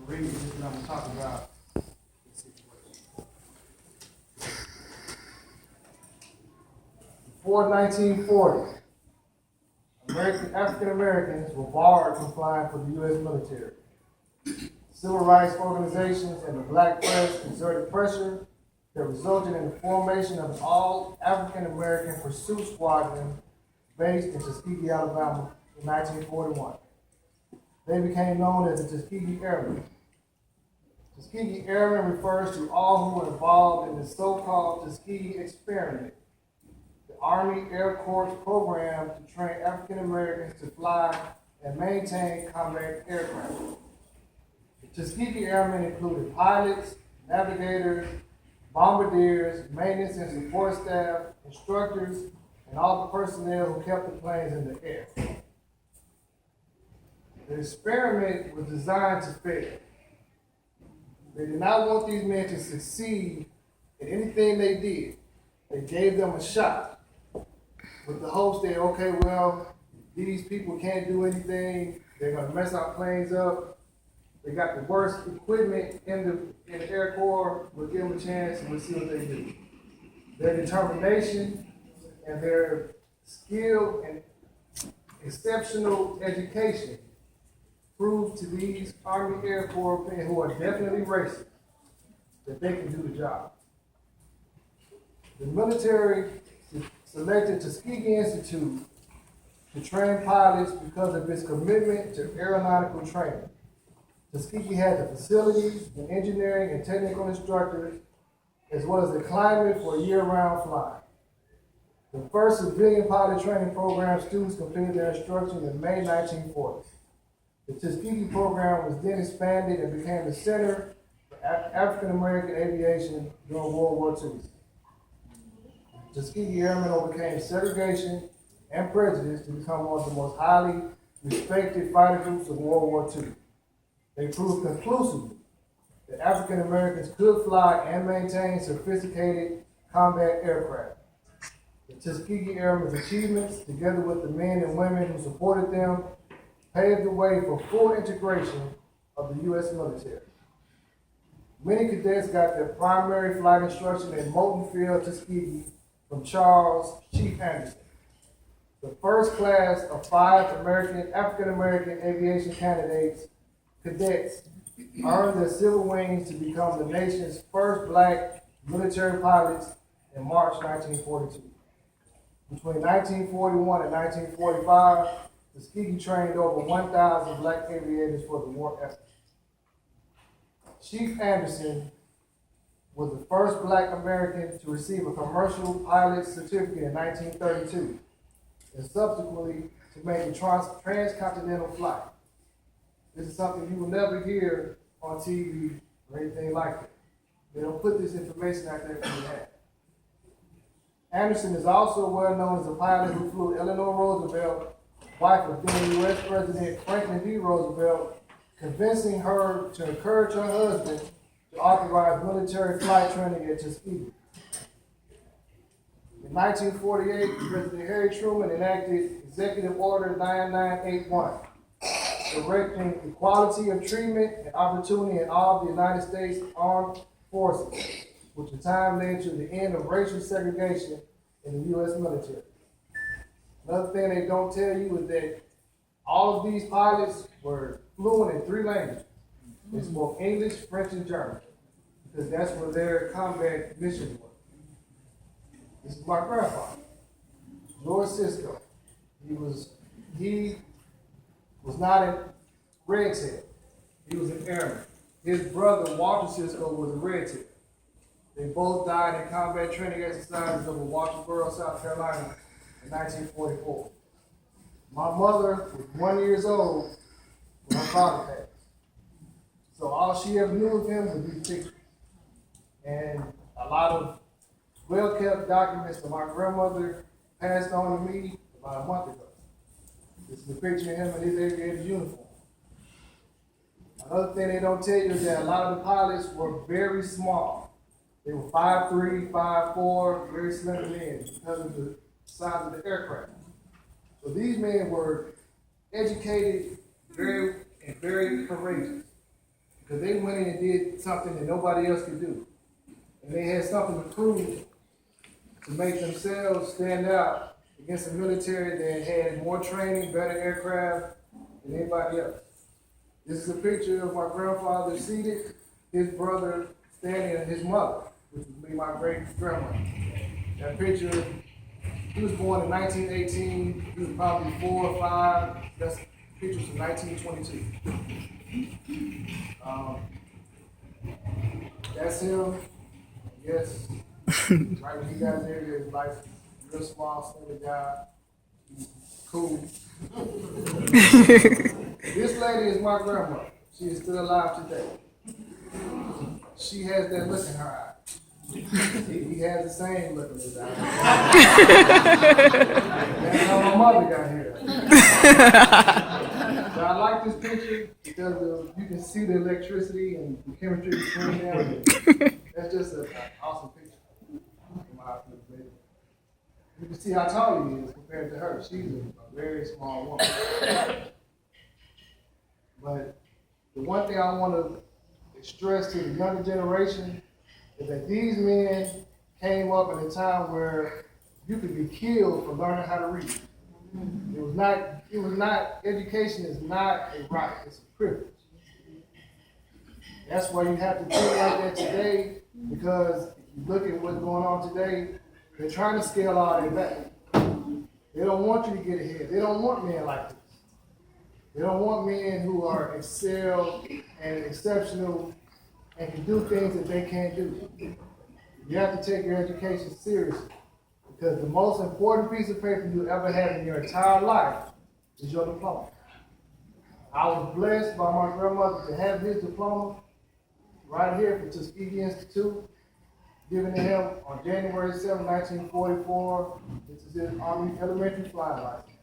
read this and I'm going to talk about this situation. Before 1940, African Americans were barred from flying for the U.S. military. Civil rights organizations and the black press exerted pressure that resulted in the formation of an all-African American pursuit squadron based in Tuskegee, Alabama in 1941. They became known as the Tuskegee Airmen. Tuskegee Airmen refers to all who were involved in the so-called Tuskegee experiment, the Army Air Corps program to train African Americans to fly and maintain combat aircraft. The Tuskegee Airmen included pilots, navigators, bombardiers, maintenance and support staff, instructors, and all the personnel who kept the planes in the air. The experiment was designed to fail. They did not want these men to succeed in anything they did. They gave them a shot with the hopes that, okay, well, these people can't do anything. They're going to mess our planes up. They got the worst equipment in the Air Corps. We'll give them a chance and we'll see what they do. Their determination and their skill and exceptional education proved to these Army Air Corps men who are definitely racist that they can do the job. The military selected Tuskegee Institute to train pilots because of its commitment to aeronautical training. Tuskegee had the facilities, the engineering and technical instructors, as well as the climate for year-round flying. The first civilian pilot training program students completed their instruction in May 1940. The Tuskegee program was then expanded and became the center for African American aviation during World War II. Tuskegee Airmen overcame segregation and prejudice to become one of the most highly respected fighter groups of World War II. They proved conclusively that African Americans could fly and maintain sophisticated combat aircraft. The Tuskegee Airmen's achievements, together with the men and women who supported them, paved the way for full integration of the U.S. military. Many cadets got their primary flight instruction at Moulton Field, Tuskegee, from Charles Chief Henderson. The first class of 5 African American aviation cadets earned their civil wings to become the nation's first black military pilots in March 1942. Between 1941 and 1945, Tuskegee trained over 1,000 black aviators for the war effort. Chief Anderson was the first black American to receive a commercial pilot certificate in 1932, and subsequently to make a transcontinental flight. This is something you will never hear on TV or anything like that. They don't put this information out there for you to have. Anderson is also well known as a pilot who flew Eleanor Roosevelt, wife of then U.S. President Franklin D. Roosevelt, convincing her to encourage her husband to authorize military flight training at Tuskegee. In 1948, President Harry Truman enacted Executive Order 9981, directing equality of treatment and opportunity in all of the United States Armed Forces, which in time led to the end of racial segregation in the U.S. military. Another thing they don't tell you is that all of these pilots were fluent in 3 languages. They spoke English, French, and German, because that's where their combat missions were. This is my grandfather, Edward Cisco. He was not a red tail. He was an airman. His brother, Walter Cisco, was a red tail. They both died in combat training exercises over Walterboro, South Carolina in 1944. My mother was 1 year old when my father passed. So all she ever knew of him was these pictures. And a lot of well-kept documents that my grandmother passed on to me about a month ago. This is a picture of him in his aviator's uniform. Another thing they don't tell you is that a lot of the pilots were very small. They were 5'3", 5'4", very slender men because of the size of the aircraft. So these men were educated, very courageous. because they went in and did something that nobody else could do. And they had something to prove to make themselves stand out against a military that had more training, better aircraft than anybody else. This is a picture of my grandfather seated, his brother standing, and his mother, which would be my great-grandmother. That picture, he was born in 1918, he was probably 4 or 5, that's pictures from 1922. That's him, yes, right when he got in there, his life, real small, skinny guy, cool. This lady is my grandmother. She is still alive today. She has that look in her eye. He has the same look in his eye. That's how my mother got here. So I like this picture because you can see the electricity and the chemistry between them. That's just an awesome picture. You can see how tall he is compared to her. She's a very small woman. But the one thing I want to stress to the younger generation is that these men came up in a time where you could be killed for learning how to read. Education is not a right, it's a privilege. That's why you have to think like that today, because if you look at what's going on today, they're trying to scale all that back. They don't want you to get ahead. They don't want men like this. They don't want men who are excel and exceptional and can do things that they can't do. You have to take your education seriously, because the most important piece of paper you ever have in your entire life is your diploma. I was blessed by my grandmother to have his diploma right here from Tuskegee Institute, given to him on January 7, 1944. This is his Army elementary flying license.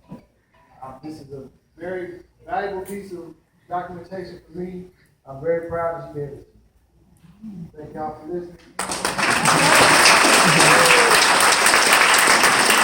This is a very valuable piece of documentation for me. I'm very proud that you gave it to me. Thank y'all for listening.